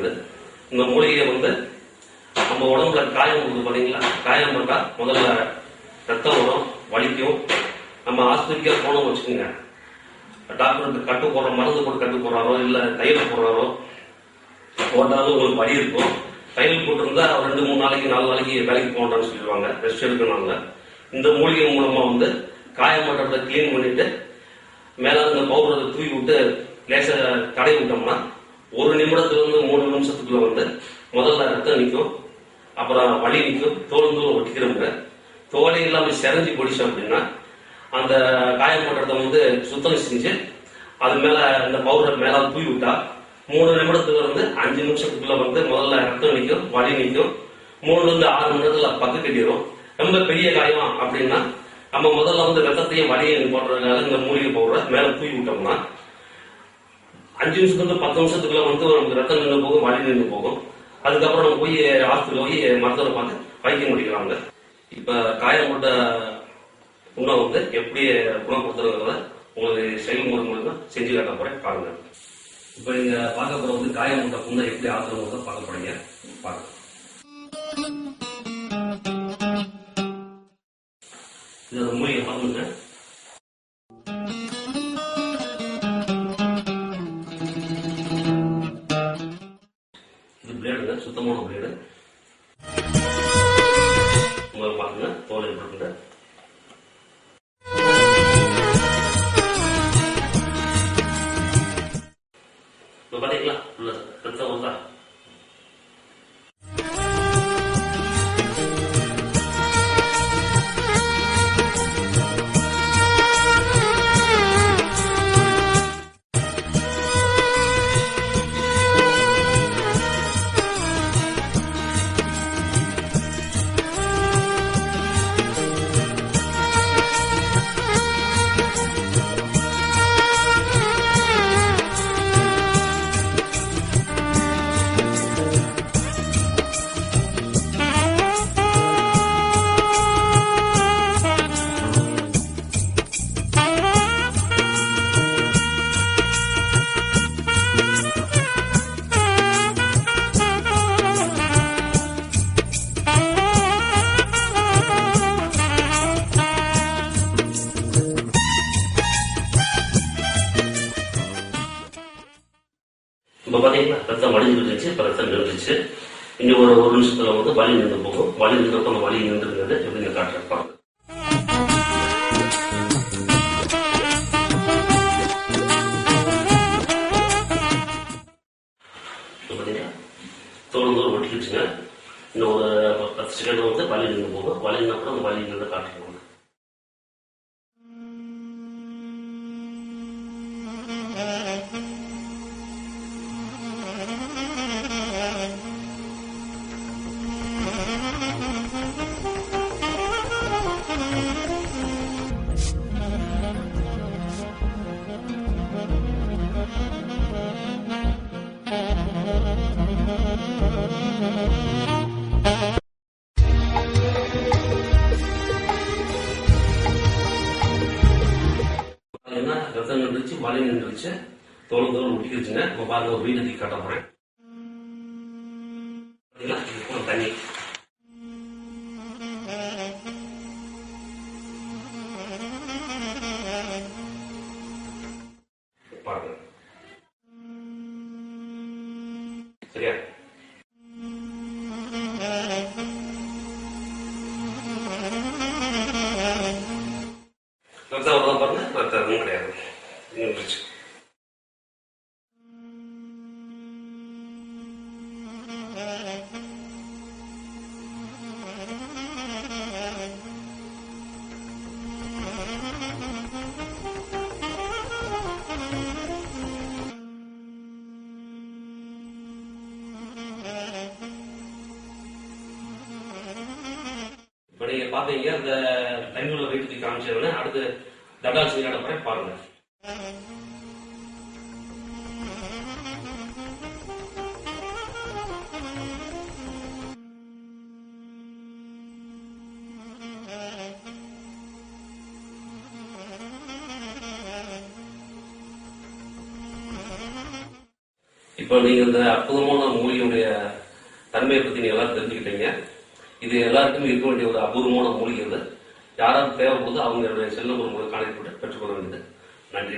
இருக்குது. இந்த மூலிகையை வந்து நம்ம உடம்புல காயம் இருக்குது பார்த்தீங்களா, காயம் பண்ணா முதல்ல ரத்தம் வரும், வலிக்கும். நம்ம ஆஸ்பத்திரிக்கே போனோம்னு வச்சுக்கோங்க, டாக்டருக்கு கட்டு போடுற மருந்து போட்டு கட்டு போடுறாரோ இல்லை தையல் போடுறாரோ போட்டாலும் உங்களுக்கு வலி இருக்கும். தையல் போட்டிருந்தா 2-3 நாளைக்கு 4 நாளைக்கு வேலைக்கு போகணும்னு சொல்லிடுவாங்க, ரெஸ்ட் எடுக்கணும்ல. இந்த மூலிகை மூலமா வந்து காயமற்றதை கிளீன் பண்ணிட்டு மேல இந்த பவுடரை தூவி விட்டு லேச தடவி விட்டோம்னா 1 நிமிடத்துல 3 நிமிஷத்துக்குள்ள வந்து முதல்ல ரத்தம் நிற்கும், அப்புறம் வலி நிற்கும், தோல் ஒட்டிக்கிறோங்க. தோலை இல்லாம செரஞ்சி போடிச்சோம் அப்படின்னா அந்த காயமற்றதை வந்து சுத்தம் செஞ்சு அது மேல இந்த பவுடர் மேல தூவி விட்டா 3 நிமிடத்துல 5 நிமிஷத்துக்குள்ள வந்து முதல்ல ரத்தம் நிற்கும், வலி நிற்கும். 3-6 மணி நேரத்துல பக்கு கட்டிடும். ரொம்ப பெரிய காயம் அப்படின்னா நம்ம முதல்ல வந்து ரத்தத்தையும் வலியையும் போடுறதுனால இந்த மூலிகை பவுடரை மேல தூவி விட்டோம்னா 5 நிமிஷத்துக்கு 10 நிமிஷத்துக்குள்ள வந்து நமக்கு ரத்தம் நின்று போகும், வலி நின்று போகும். அதுக்கப்புறம் நம்ம போய் ஹாஸ்பிட்டல் போய் மருத்துவரை பார்த்து வைக்க முடிக்கிறாங்க. இப்ப காயப்பட்ட உணவு வந்து எப்படி குணப்படுத்துறதுங்கிறத உங்களுக்கு செயல்முறை மூலமா செஞ்சு காட்ட போறேன், பாருங்க. இப்ப நீங்க பார்க்க போற வந்து காயப்பட்ட புண்ணை எப்படி ஆத்துறவங்க பார்க்க போறீங்க, பாருங்க. இது மூலிகை மருந்துங்க. இது பிளேடுங்க, சுத்தமான பிளேடு. உங்களுக்கு பாருங்க தோல் எப்படி. இப்ப பாத்தீங்களா உள்ள ரத்தம் வந்தா இப்ப பாத்தீங்கன்னா ரத்தம் வலிஞ்சு இருந்துச்சு, இப்ப ரத்தம் நின்றுச்சு. இன்னும் ஒரு நிமிஷத்துல வந்து வலி நின்று போகும். வலி நின்றப்ப அந்த வலி நின்றுங்கிறது எப்படிங்க காட்டுறேன் பாருங்க. பாத்தீங்கன்னா தோல் ஒட்டிக்கிச்சுங்க. இன்னும் ஒரு 10 செகண்ட் வந்து வலி நின்று போகும். வலி நின்றப்ப அந்த வலி நின்று காட்டுறேன். ரத்தம் நின்றுச்சு, வலி நின்றுச்சு, தோல் ஒட்டிக்கிச்சுங்க. இப்ப பாருங்க ஒரு வீடு தூக்கி காட்ட போறேன். தண்ணி பாருங்க, சரியா? ரத்தம் வருதான் பாருங்க, ரத்தம் கிடையாது, நின்றுச்சு. இப்ப நீங்க பாத்தீங்க அந்த தண்ணி உள்ள வீட்டுக்கு காமிச்சதுன்னு அடுத்து தடால் செய்ய போறேன், பாருங்க. இப்போ நீங்க இந்த அற்புதமான மூலிகையுடைய தன்மையை பத்தி நீங்க எல்லாம் தெரிஞ்சுக்கிட்டீங்க. இது எல்லாருக்குமே இருக்க வேண்டிய ஒரு அபூர்வமான மூலிகை. யாராவது தேவைப்படுது அவங்களுடைய செல் நம்பர் மூலம் கான்டாக்ட் பண்ணி பெற்றுக்கொள்ள வேண்டியது. நன்றி.